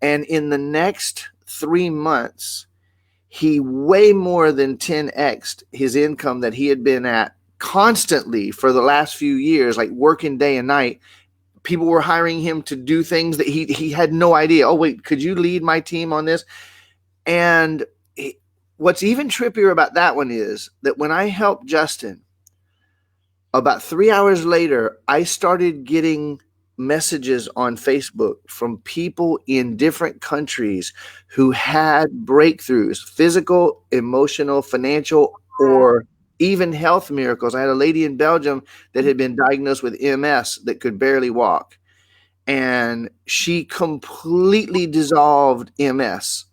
And in the next 3 months, he way more than 10x'd his income that he had been at constantly for the last few years, like working day and night. People were hiring him to do things that he had no idea. Oh, wait, could you lead my team on this? And what's even trippier about that one is that when I helped Justin, about 3 hours later, I started getting messages on Facebook from people in different countries who had breakthroughs, physical, emotional, financial, or even health miracles. I had a lady in Belgium that had been diagnosed with MS that could barely walk, and she completely dissolved MS.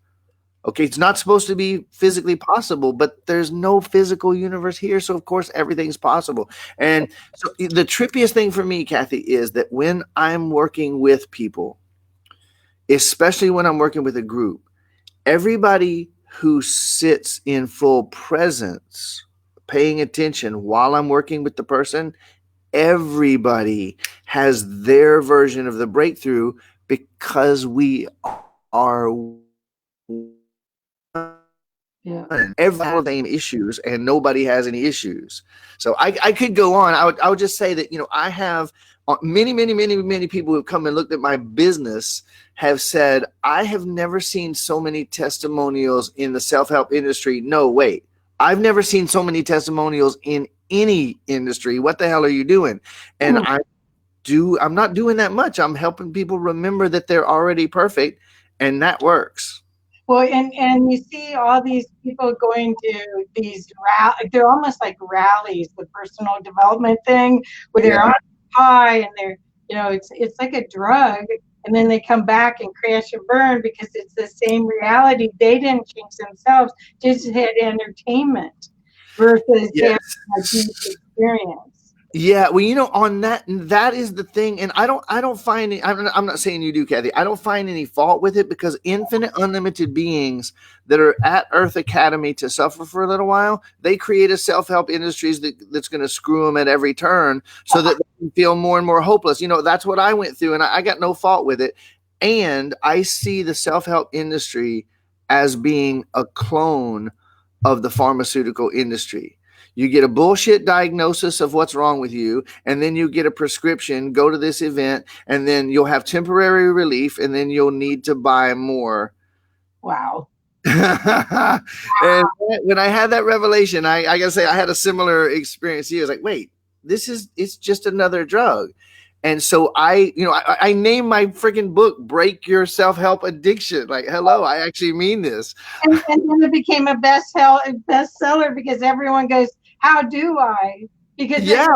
Okay, it's not supposed to be physically possible, but there's no physical universe here. So, of course, everything's possible. And so the trippiest thing for me, Kathy, is that when I'm working with people, especially when I'm working with a group, everybody who sits in full presence, paying attention while I'm working with the person, everybody has their version of the breakthrough because we are every same issues and nobody has any issues. So I could go on. I would just say that, I have many people who have come and looked at my business have said, I have never seen so many testimonials in the self-help industry. No, wait, I've never seen so many testimonials in any industry. What the hell are you doing? And I'm not doing that much. I'm helping people remember that they're already perfect, and that works. Well, and you see all these people going to these they're almost like rallies, the personal development thing, where they're on high and they're, it's like a drug, and then they come back and crash and burn because it's the same reality. They didn't change themselves, just had entertainment versus having a deep experience. Yeah, well, on that is the thing, and I don't find it. I'm not saying you do, Kathy. I don't find any fault with it because infinite, unlimited beings that are at Earth Academy to suffer for a little while, they create a self-help industries that's going to screw them at every turn, so that they can feel more and more hopeless. That's what I went through, and I got no fault with it. And I see the self-help industry as being a clone of the pharmaceutical industry. You get a bullshit diagnosis of what's wrong with you, and then you get a prescription, go to this event, and then you'll have temporary relief, and then you'll need to buy more. Wow. And when I had that revelation, I gotta say I had a similar experience. He was like, "Wait, it's just another drug." And so I named my freaking book "Break Your Self Help Addiction." Like, hello, I actually mean this. And then it became a bestseller because everyone goes, "How do I?" Because Yeah,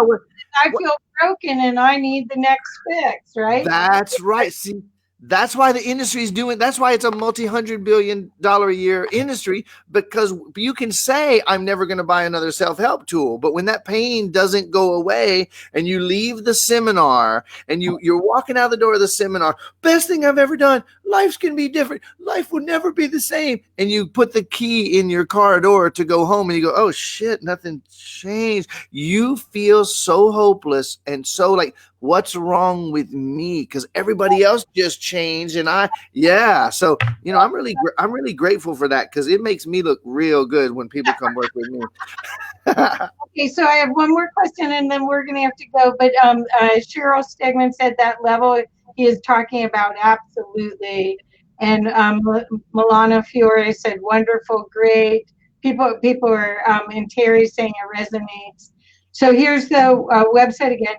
I feel broken and I need the next fix, right? that's right. See, that's why the industry is doing. That's why it's a multi-$100 billion a year industry, because you can say I'm never going to buy another self-help tool, but when that pain doesn't go away and you leave the seminar and you're walking out the door of the seminar, best thing I've ever done. Life's can be different. Life will never be the same. And you put the key in your car door to go home, and you go, oh shit, nothing changed. You feel so hopeless and so like, what's wrong with me? Because everybody else just changed, and so I'm really grateful for that, because it makes me look real good when people come work with me. Okay, so I have one more question and then we're going to have to go. But Cheryl Stegman said that level he is talking about, absolutely. And Milana Fiore said, wonderful, great. People are, and Terry saying it resonates. So here's the website again.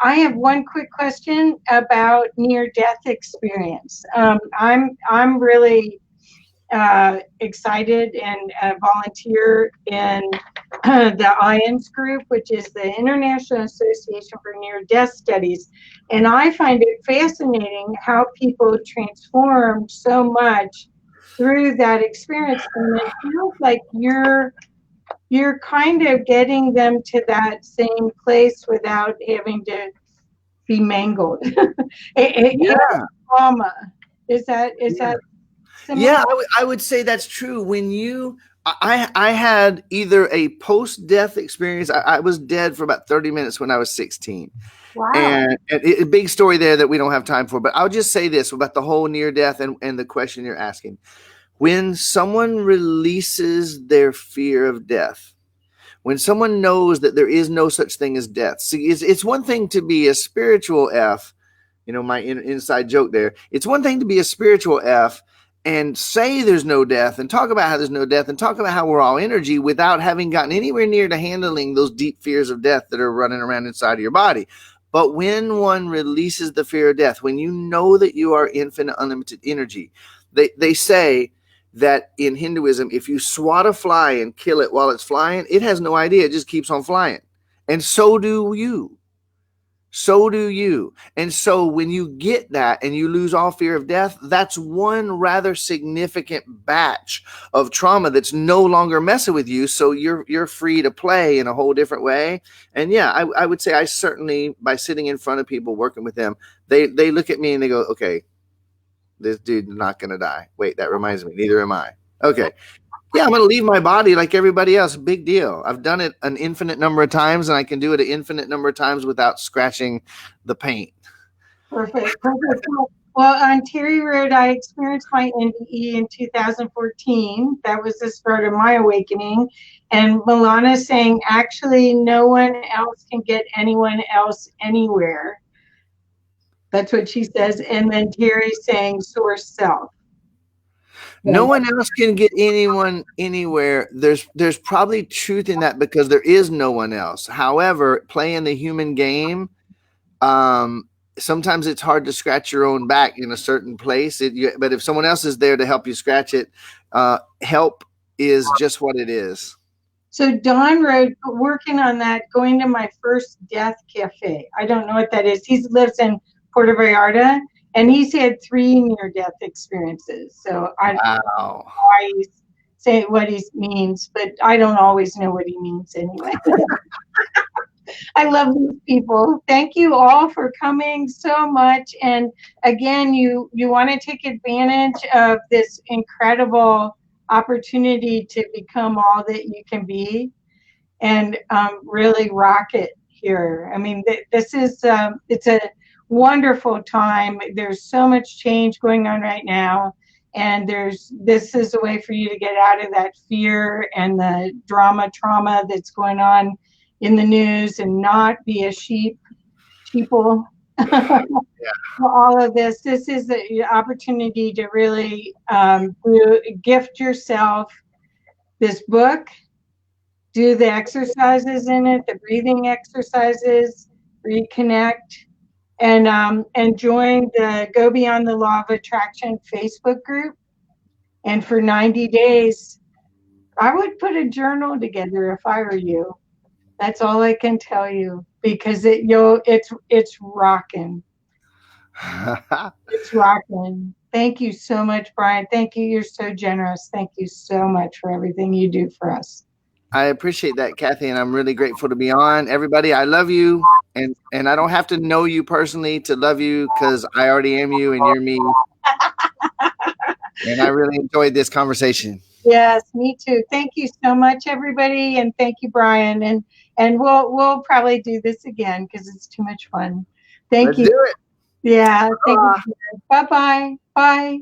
I have one quick question about near-death experience. I'm really excited and volunteer in the IANS group, which is the International Association for Near-Death Studies. And I find it fascinating how people transformed so much through that experience. And it feels like you're kind of getting them to that same place without having to be mangled. Yeah. Trauma. Is that similar? Yeah, I would say that's true. When I had either a post-death experience. I was dead for about 30 minutes when I was 16. Wow. And a big story there that we don't have time for, but I'll just say this about the whole near death and the question you're asking. When someone releases their fear of death, when someone knows that there is no such thing as death, see, it's one thing to be a spiritual F, my inside joke there. It's one thing to be a spiritual F and say there's no death and talk about how there's no death and talk about how we're all energy without having gotten anywhere near to handling those deep fears of death that are running around inside of your body. But when one releases the fear of death, when you know that you are infinite, unlimited energy, they say that in Hinduism, if you swat a fly and kill it while it's flying, it has no idea. It just keeps on flying. And so do you. So do you. And so when you get that and you lose all fear of death, that's one rather significant batch of trauma that's no longer messing with you. So you're free to play in a whole different way. And yeah, I would say I certainly, by sitting in front of people, working with them, they look at me and they go, okay, this dude's not going to die. Wait, that reminds me. Neither am I. Okay. Yeah, I'm going to leave my body like everybody else. Big deal. I've done it an infinite number of times, and I can do it an infinite number of times without scratching the paint. Perfect. Perfect. Well, on Terry Road, I experienced my NDE in 2014. That was the start of my awakening. And Milana saying, actually, no one else can get anyone else anywhere. That's what she says. And then Terry saying, source self. No one else can get anyone anywhere. There's probably truth in that because there is no one else. However, playing the human game, sometimes it's hard to scratch your own back in a certain place. But if someone else is there to help you scratch it, help is just what it is. So Don wrote, working on that, going to my first death cafe. I don't know what that is. He lives in Puerto Vallarta, and he's had 3 near-death experiences. So I don't know why he's saying what he means, but I don't always know what he means anyway. I love these people. Thank you all for coming so much. And again, you want to take advantage of this incredible opportunity to become all that you can be and really rock it here. I mean, this is, it's a wonderful time. There's so much change going on right now. And this is a way for you to get out of that fear and the trauma that's going on in the news and not be a sheeple. for all of this. This is the opportunity to really gift yourself this book, do the exercises in it, the breathing exercises, reconnect, and join the Go Beyond the Law of Attraction Facebook group. And for 90 days, I would put a journal together if I were you. That's all I can tell you, because it's rocking. It's rocking. Thank you so much, Brian. Thank you. You're so generous. Thank you so much for everything you do for us. I appreciate that, Kathy, and I'm really grateful to be on. Everybody, I love you, and I don't have to know you personally to love you because I already am you and you're me. And I really enjoyed this conversation. Yes, me too. Thank you so much, everybody, and thank you, Brian. And we'll probably do this again because it's too much fun. Thank Let's you. do it. Yeah, thank you. Bye-bye. Bye.